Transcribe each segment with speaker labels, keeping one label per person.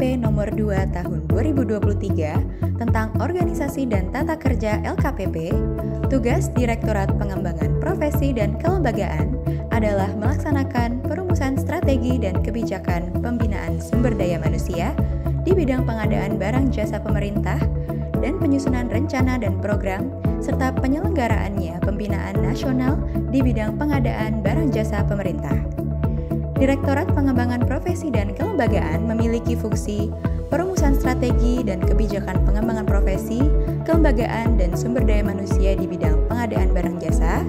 Speaker 1: LKPP nomor 2 tahun 2023 tentang Organisasi dan Tata Kerja LKPP, tugas Direktorat Pengembangan Profesi dan Kelembagaan adalah melaksanakan perumusan strategi dan kebijakan pembinaan sumber daya manusia di bidang pengadaan barang jasa pemerintah dan penyusunan rencana dan program serta penyelenggaraannya pembinaan nasional di bidang pengadaan barang jasa pemerintah. Direktorat Pengembangan Profesi dan Kelembagaan memiliki fungsi perumusan strategi dan kebijakan pengembangan profesi, kelembagaan, dan sumber daya manusia di bidang pengadaan barang jasa,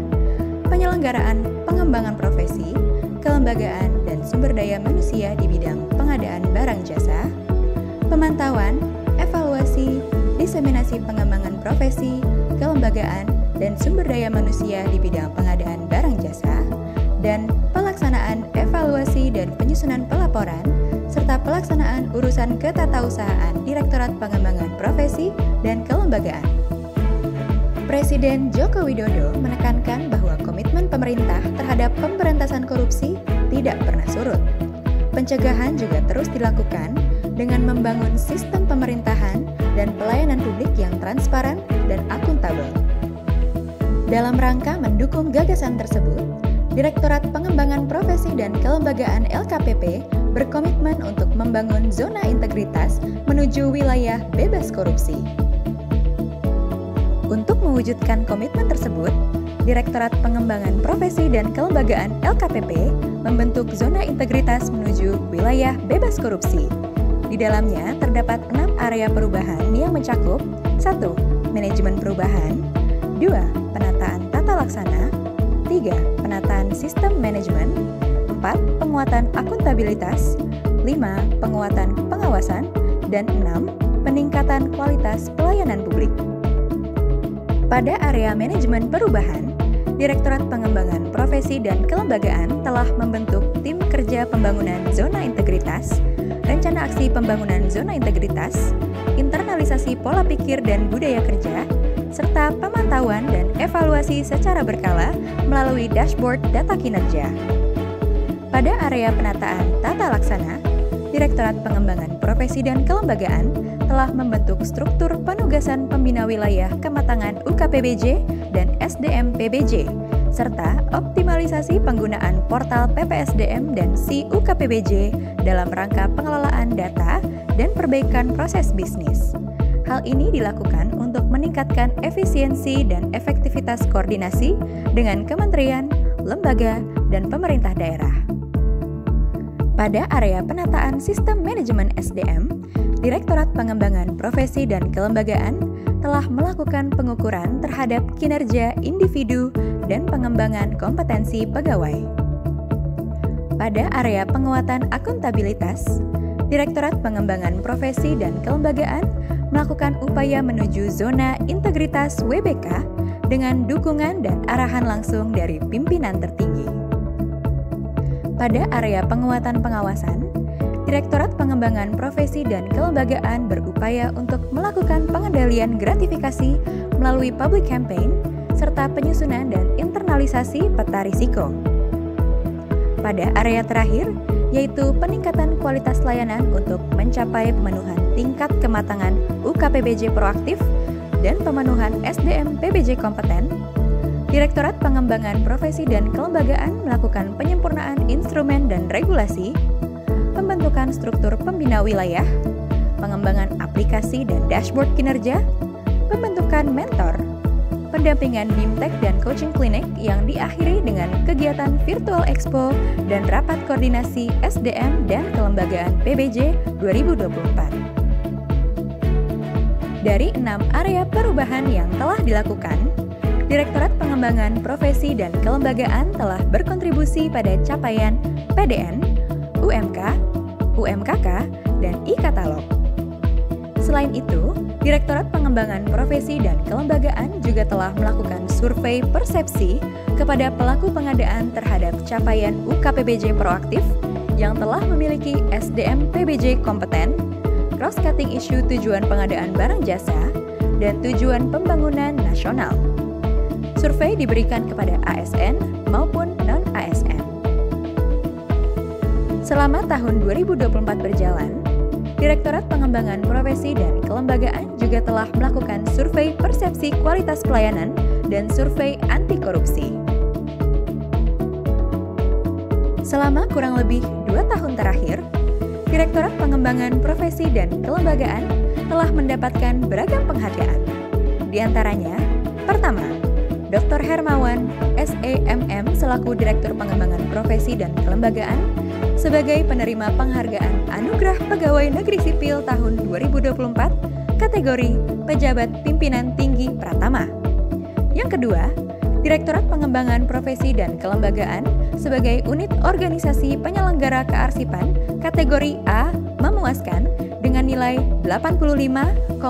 Speaker 1: penyelenggaraan pengembangan profesi, kelembagaan, dan sumber daya manusia di bidang pengadaan barang jasa, pemantauan, evaluasi, diseminasi pengembangan profesi, kelembagaan, dan sumber daya manusia di bidang pengadaan barang jasa, dan pelaksanaan evaluasi dan penyusunan pelaporan, serta pelaksanaan urusan ketatausahaan Direktorat Pengembangan Profesi dan Kelembagaan. Presiden Joko Widodo menekankan bahwa komitmen pemerintah terhadap pemberantasan korupsi tidak pernah surut. Pencegahan juga terus dilakukan dengan membangun sistem pemerintahan dan pelayanan publik yang transparan dan akuntabel. Dalam rangka mendukung gagasan tersebut, Direktorat Pengembangan Profesi dan Kelembagaan LKPP berkomitmen untuk membangun zona integritas menuju wilayah bebas korupsi. Untuk mewujudkan komitmen tersebut, Direktorat Pengembangan Profesi dan Kelembagaan LKPP membentuk zona integritas menuju wilayah bebas korupsi. Di dalamnya terdapat 6 area perubahan yang mencakup 1. Manajemen perubahan, 2. Penataan tata laksana, 3. Penataan sistem manajemen, 4. Penguatan akuntabilitas, 5. Penguatan pengawasan, dan 6. Peningkatan kualitas pelayanan publik. Pada area manajemen perubahan, Direktorat Pengembangan Profesi dan Kelembagaan telah membentuk tim kerja pembangunan zona integritas, rencana aksi pembangunan zona integritas, internalisasi pola pikir dan budaya kerja, serta pemantauan dan evaluasi secara berkala melalui dashboard data kinerja. Pada area penataan tata laksana, Direktorat Pengembangan Profesi dan Kelembagaan telah membentuk struktur penugasan pembina wilayah kematangan UKPBJ dan SDM PBJ, serta optimalisasi penggunaan portal PPSDM dan Si-UKPBJ dalam rangka pengelolaan data dan perbaikan proses bisnis. Hal ini dilakukan untuk meningkatkan efisiensi dan efektivitas koordinasi dengan kementerian, lembaga, dan pemerintah daerah. Pada area penataan sistem manajemen SDM, Direktorat Pengembangan Profesi dan Kelembagaan telah melakukan pengukuran terhadap kinerja individu dan pengembangan kompetensi pegawai. Pada area penguatan akuntabilitas, Direktorat Pengembangan Profesi dan Kelembagaan melakukan upaya menuju zona integritas WBK dengan dukungan dan arahan langsung dari pimpinan tertinggi. Pada area penguatan pengawasan, Direktorat Pengembangan Profesi dan Kelembagaan berupaya untuk melakukan pengendalian gratifikasi melalui public campaign serta penyusunan dan internalisasi peta risiko. Pada area terakhir, yaitu peningkatan kualitas layanan untuk mencapai pemenuhan tingkat kematangan UKPBJ proaktif dan pemenuhan SDM PBJ kompeten, Direktorat Pengembangan Profesi dan Kelembagaan melakukan penyempurnaan instrumen dan regulasi, pembentukan struktur pembina wilayah, pengembangan aplikasi dan dashboard kinerja, pembentukan mentor, pendampingan BIMTEK dan coaching klinik yang diakhiri dengan kegiatan virtual expo dan rapat koordinasi SDM dan Kelembagaan PBJ 2024. Dari 6 area perubahan yang telah dilakukan, Direktorat Pengembangan Profesi dan Kelembagaan telah berkontribusi pada capaian PDN, UMK, UMKK, dan e-katalog. Selain itu, Direktorat Pengembangan Profesi dan Kelembagaan juga telah melakukan survei persepsi kepada pelaku pengadaan terhadap capaian UKPBJ proaktif yang telah memiliki SDM PBJ kompeten, cross-cutting isu tujuan pengadaan barang jasa, dan tujuan pembangunan nasional. Survei diberikan kepada ASN maupun non-ASN. Selama tahun 2024 berjalan, Direktorat Pengembangan Profesi dan Kelembagaan juga telah melakukan survei persepsi kualitas pelayanan dan survei anti korupsi. Selama kurang lebih 2 tahun terakhir, Direktorat Pengembangan Profesi dan Kelembagaan telah mendapatkan beragam penghargaan. Di antaranya, pertama, Dr. Hermawan, SEMM selaku Direktur Pengembangan Profesi dan Kelembagaan sebagai penerima penghargaan Anugerah Pegawai Negeri Sipil tahun 2024 kategori Pejabat Pimpinan Tinggi Pratama. Yang kedua, Direktorat Pengembangan Profesi dan Kelembagaan sebagai unit organisasi penyelenggara kearsipan kategori A memuaskan dengan nilai 85,21.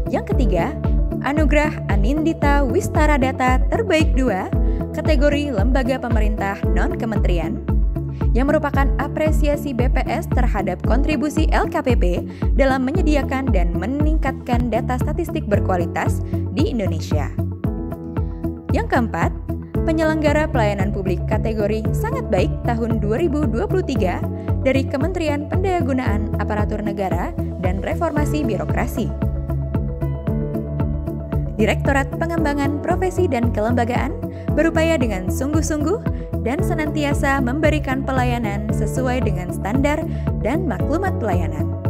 Speaker 1: Yang ketiga, Anugerah Anindita Wistaradata Terbaik 2 kategori Lembaga Pemerintah Non-Kementerian yang merupakan apresiasi BPS terhadap kontribusi LKPP dalam menyediakan dan meningkatkan data statistik berkualitas di Indonesia. Yang keempat, penyelenggara pelayanan publik kategori Sangat Baik tahun 2023 dari Kementerian Pendayagunaan Aparatur Negara dan Reformasi Birokrasi. Direktorat Pengembangan Profesi dan Kelembagaan berupaya dengan sungguh-sungguh dan senantiasa memberikan pelayanan sesuai dengan standar dan maklumat pelayanan.